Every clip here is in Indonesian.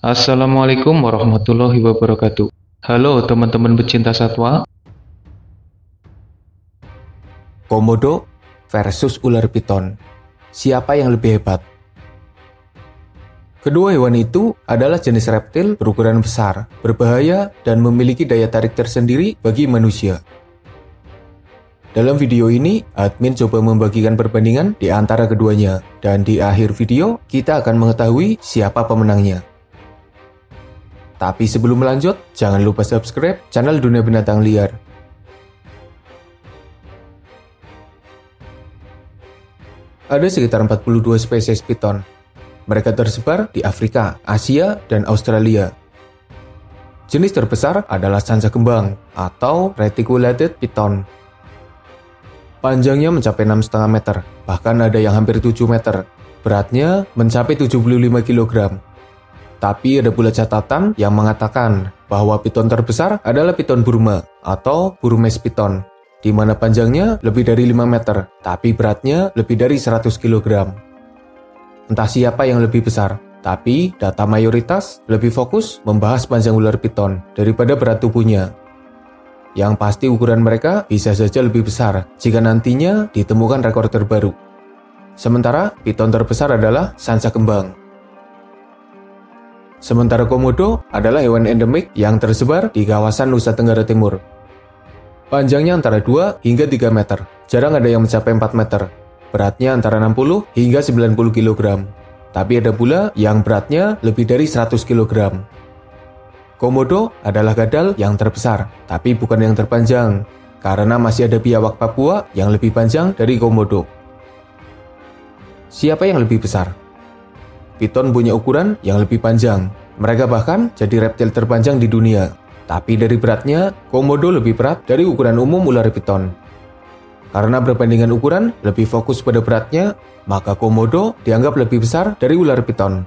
Assalamualaikum warahmatullahi wabarakatuh. Halo teman-teman pecinta satwa. Komodo versus ular piton. Siapa yang lebih hebat? Kedua hewan itu adalah jenis reptil berukuran besar, berbahaya, dan memiliki daya tarik tersendiri bagi manusia. Dalam video ini, admin coba membagikan perbandingan di antara keduanya, dan di akhir video, kita akan mengetahui siapa pemenangnya. Tapi sebelum lanjut, jangan lupa subscribe channel Dunia Binatang Liar. Ada sekitar 42 spesies piton. Mereka tersebar di Afrika, Asia, dan Australia. Jenis terbesar adalah sanca kembang atau reticulated piton. Panjangnya mencapai 6,5 meter, bahkan ada yang hampir 7 meter. Beratnya mencapai 75 kg. Tapi ada pula catatan yang mengatakan bahwa piton terbesar adalah piton Burma atau Burmese piton, di mana panjangnya lebih dari 5 meter, tapi beratnya lebih dari 100 kg. Entah siapa yang lebih besar, tapi data mayoritas lebih fokus membahas panjang ular piton daripada berat tubuhnya. Yang pasti ukuran mereka bisa saja lebih besar jika nantinya ditemukan rekor terbaru. Sementara piton terbesar adalah sanca kembang. Sementara komodo adalah hewan endemik yang tersebar di kawasan Nusa Tenggara Timur. Panjangnya antara 2 hingga 3 meter, jarang ada yang mencapai 4 meter. Beratnya antara 60 hingga 90 kg. Tapi ada pula yang beratnya lebih dari 100 kg. Komodo adalah gadal yang terbesar, tapi bukan yang terpanjang, karena masih ada biawak Papua yang lebih panjang dari komodo. Siapa yang lebih besar? Piton punya ukuran yang lebih panjang. Mereka bahkan jadi reptil terpanjang di dunia. Tapi dari beratnya, komodo lebih berat dari ukuran umum ular piton. Karena perbandingan ukuran lebih fokus pada beratnya, maka komodo dianggap lebih besar dari ular piton.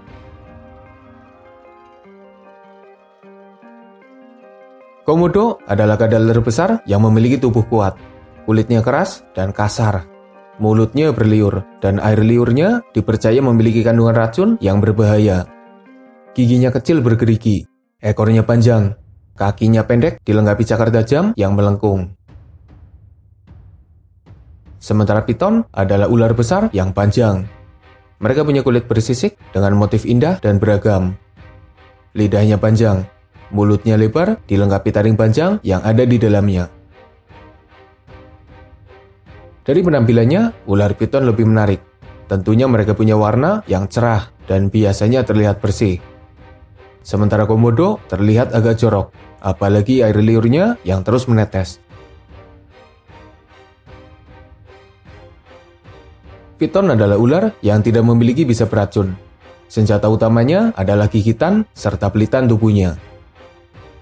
Komodo adalah gadal terbesar yang memiliki tubuh kuat. Kulitnya keras dan kasar. Mulutnya berliur, dan air liurnya dipercaya memiliki kandungan racun yang berbahaya. Giginya kecil bergerigi, ekornya panjang, kakinya pendek dilengkapi cakar tajam yang melengkung. Sementara piton adalah ular besar yang panjang. Mereka punya kulit bersisik dengan motif indah dan beragam. Lidahnya panjang. Mulutnya lebar, dilengkapi taring panjang yang ada di dalamnya. Dari penampilannya, ular piton lebih menarik. Tentunya mereka punya warna yang cerah dan biasanya terlihat bersih. Sementara komodo terlihat agak jorok, apalagi air liurnya yang terus menetes. Piton adalah ular yang tidak memiliki bisa beracun. Senjata utamanya adalah gigitan serta pelitan tubuhnya.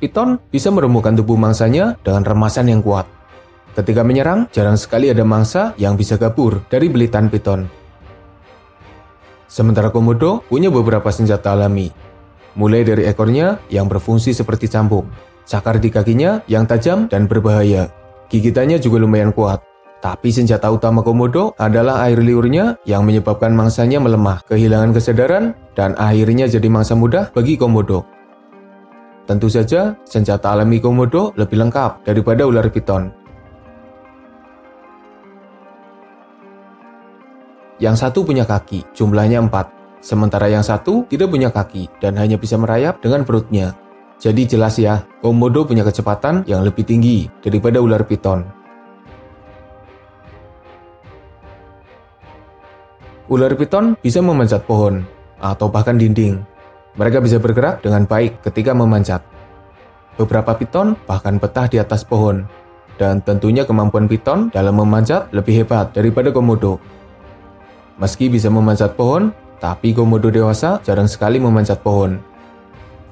Piton bisa meremukkan tubuh mangsanya dengan remasan yang kuat. Ketika menyerang, jarang sekali ada mangsa yang bisa kabur dari belitan piton. Sementara komodo punya beberapa senjata alami. Mulai dari ekornya yang berfungsi seperti cambuk, cakar di kakinya yang tajam dan berbahaya. Gigitannya juga lumayan kuat. Tapi senjata utama komodo adalah air liurnya yang menyebabkan mangsanya melemah, kehilangan kesadaran, dan akhirnya jadi mangsa mudah bagi komodo. Tentu saja, senjata alami komodo lebih lengkap daripada ular piton. Yang satu punya kaki, jumlahnya 4. Sementara yang satu tidak punya kaki dan hanya bisa merayap dengan perutnya. Jadi jelas ya, komodo punya kecepatan yang lebih tinggi daripada ular piton. Ular piton bisa memanjat pohon atau bahkan dinding. Mereka bisa bergerak dengan baik ketika memanjat. Beberapa piton bahkan betah di atas pohon. Dan tentunya kemampuan piton dalam memanjat lebih hebat daripada komodo. Meski bisa memanjat pohon, tapi komodo dewasa jarang sekali memanjat pohon.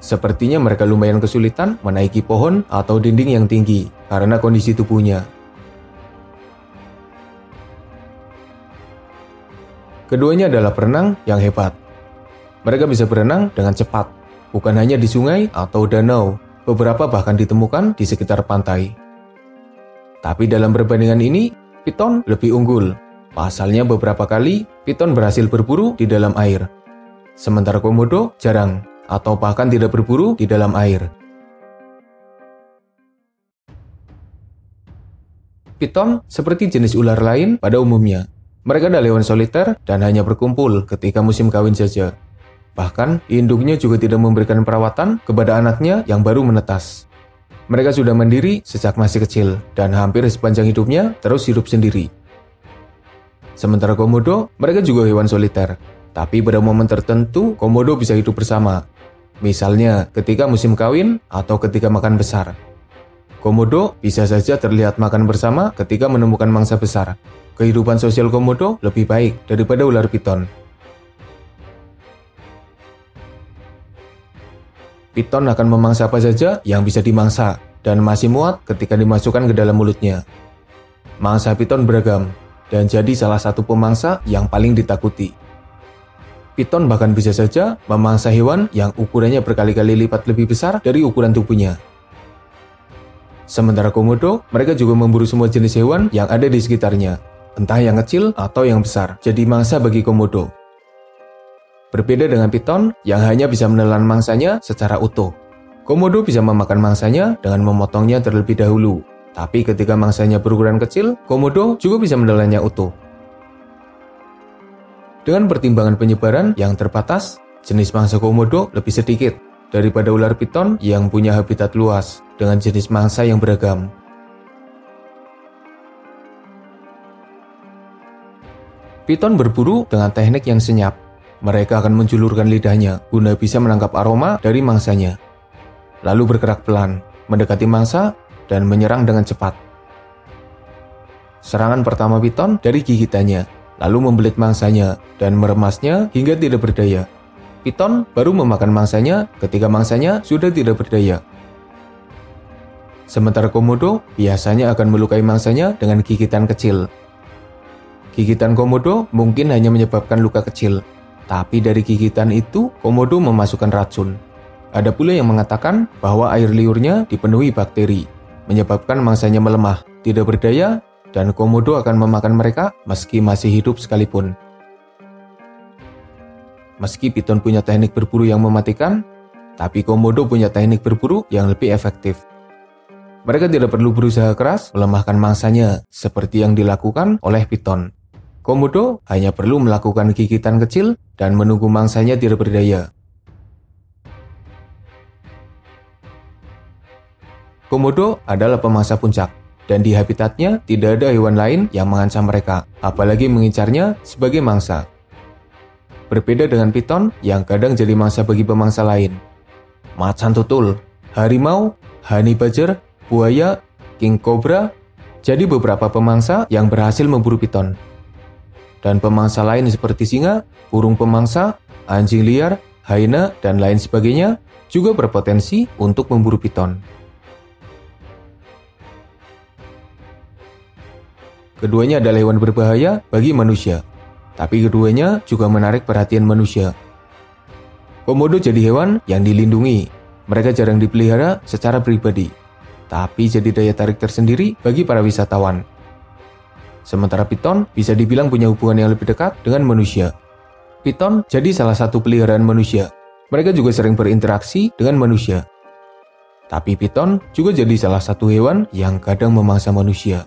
Sepertinya mereka lumayan kesulitan menaiki pohon atau dinding yang tinggi karena kondisi tubuhnya. Keduanya adalah perenang yang hebat. Mereka bisa berenang dengan cepat, bukan hanya di sungai atau danau, beberapa bahkan ditemukan di sekitar pantai. Tapi dalam perbandingan ini, piton lebih unggul. Pasalnya beberapa kali, piton berhasil berburu di dalam air. Sementara komodo jarang, atau bahkan tidak berburu di dalam air. Piton seperti jenis ular lain pada umumnya. Mereka adalah hewan soliter dan hanya berkumpul ketika musim kawin saja. Bahkan, induknya juga tidak memberikan perawatan kepada anaknya yang baru menetas. Mereka sudah mandiri sejak masih kecil dan hampir sepanjang hidupnya terus hidup sendiri. Sementara komodo, mereka juga hewan soliter. Tapi pada momen tertentu, komodo bisa hidup bersama. Misalnya ketika musim kawin atau ketika makan besar. Komodo bisa saja terlihat makan bersama ketika menemukan mangsa besar. Kehidupan sosial komodo lebih baik daripada ular piton. Piton akan memangsa apa saja yang bisa dimangsa dan masih muat ketika dimasukkan ke dalam mulutnya. Mangsa piton beragam dan jadi salah satu pemangsa yang paling ditakuti. Piton bahkan bisa saja memangsa hewan yang ukurannya berkali-kali lipat lebih besar dari ukuran tubuhnya. Sementara komodo, mereka juga memburu semua jenis hewan yang ada di sekitarnya, entah yang kecil atau yang besar, jadi mangsa bagi komodo. Berbeda dengan piton yang hanya bisa menelan mangsanya secara utuh. Komodo bisa memakan mangsanya dengan memotongnya terlebih dahulu. Tapi ketika mangsanya berukuran kecil, komodo juga bisa menelannya utuh. Dengan pertimbangan penyebaran yang terbatas, jenis mangsa komodo lebih sedikit daripada ular piton yang punya habitat luas dengan jenis mangsa yang beragam. Piton berburu dengan teknik yang senyap. Mereka akan menjulurkan lidahnya guna bisa menangkap aroma dari mangsanya. Lalu bergerak pelan, mendekati mangsa, dan menyerang dengan cepat. Serangan pertama piton dari gigitannya, lalu membelit mangsanya dan meremasnya hingga tidak berdaya. Piton baru memakan mangsanya ketika mangsanya sudah tidak berdaya. Sementara komodo biasanya akan melukai mangsanya dengan gigitan kecil. Gigitan komodo mungkin hanya menyebabkan luka kecil, tapi dari gigitan itu komodo memasukkan racun. Ada pula yang mengatakan bahwa air liurnya dipenuhi bakteri, menyebabkan mangsanya melemah, tidak berdaya, dan komodo akan memakan mereka meski masih hidup sekalipun. Meski piton punya teknik berburu yang mematikan, tapi komodo punya teknik berburu yang lebih efektif. Mereka tidak perlu berusaha keras melemahkan mangsanya seperti yang dilakukan oleh piton. Komodo hanya perlu melakukan gigitan kecil dan menunggu mangsanya tidak berdaya. Komodo adalah pemangsa puncak, dan di habitatnya tidak ada hewan lain yang mengancam mereka, apalagi mengincarnya sebagai mangsa. Berbeda dengan piton yang kadang jadi mangsa bagi pemangsa lain. Macan tutul, harimau, honey badger, buaya, king cobra, jadi beberapa pemangsa yang berhasil memburu piton. Dan pemangsa lain seperti singa, burung pemangsa, anjing liar, hyena, dan lain sebagainya juga berpotensi untuk memburu piton. Keduanya adalah hewan berbahaya bagi manusia, tapi keduanya juga menarik perhatian manusia. Komodo jadi hewan yang dilindungi. Mereka jarang dipelihara secara pribadi, tapi jadi daya tarik tersendiri bagi para wisatawan. Sementara piton bisa dibilang punya hubungan yang lebih dekat dengan manusia. Piton jadi salah satu peliharaan manusia. Mereka juga sering berinteraksi dengan manusia. Tapi piton juga jadi salah satu hewan yang kadang memangsa manusia.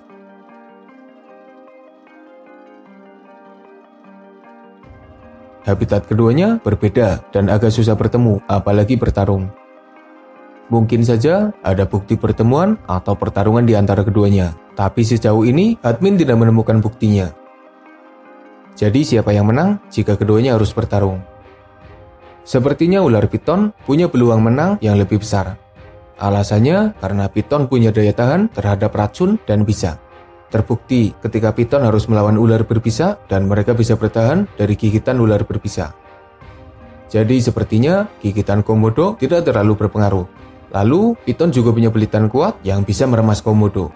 Habitat keduanya berbeda dan agak susah bertemu, apalagi bertarung. Mungkin saja ada bukti pertemuan atau pertarungan di antara keduanya, tapi sejauh ini admin tidak menemukan buktinya. Jadi siapa yang menang jika keduanya harus bertarung? Sepertinya ular piton punya peluang menang yang lebih besar. Alasannya karena piton punya daya tahan terhadap racun dan bisa. Terbukti ketika piton harus melawan ular berbisa dan mereka bisa bertahan dari gigitan ular berbisa. Jadi sepertinya gigitan komodo tidak terlalu berpengaruh. Lalu piton juga punya belitan kuat yang bisa meremas komodo.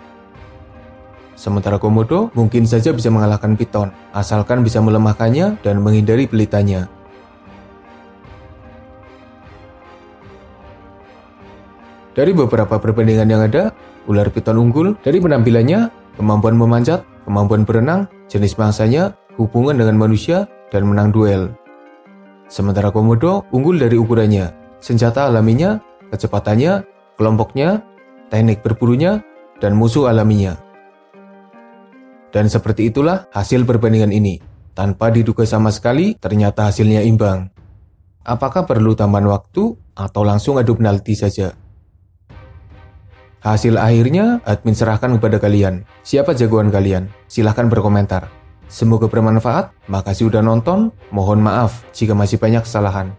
Sementara komodo mungkin saja bisa mengalahkan piton, asalkan bisa melemahkannya dan menghindari belitannya. Dari beberapa perbandingan yang ada, ular piton unggul dari penampilannya, kemampuan memanjat, kemampuan berenang, jenis mangsanya, hubungan dengan manusia, dan menang duel. Sementara komodo unggul dari ukurannya, senjata alaminya, kecepatannya, kelompoknya, teknik berburunya, dan musuh alaminya. Dan seperti itulah hasil perbandingan ini. Tanpa diduga sama sekali, ternyata hasilnya imbang. Apakah perlu tambahan waktu atau langsung adu penalti saja? Hasil akhirnya admin serahkan kepada kalian. Siapa jagoan kalian? Silahkan berkomentar. Semoga bermanfaat. Makasih udah nonton. Mohon maaf jika masih banyak kesalahan.